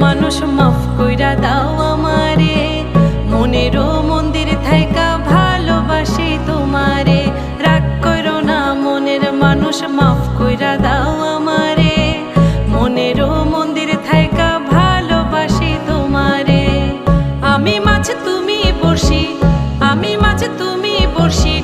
মানুষ মাফ কইরা দাও আমারে, মনেরও মন্দির থাইকা ভালোবাসি তোমারে। রাগ করো না মনের মানুষ, মাফ কইরা দাও আমারে, মনেরও মন্দির থাইকা ভালোবাসি তোমারে। আমি মাছ তুমি বড়শি, আমি মাছ তুমি বড়শি।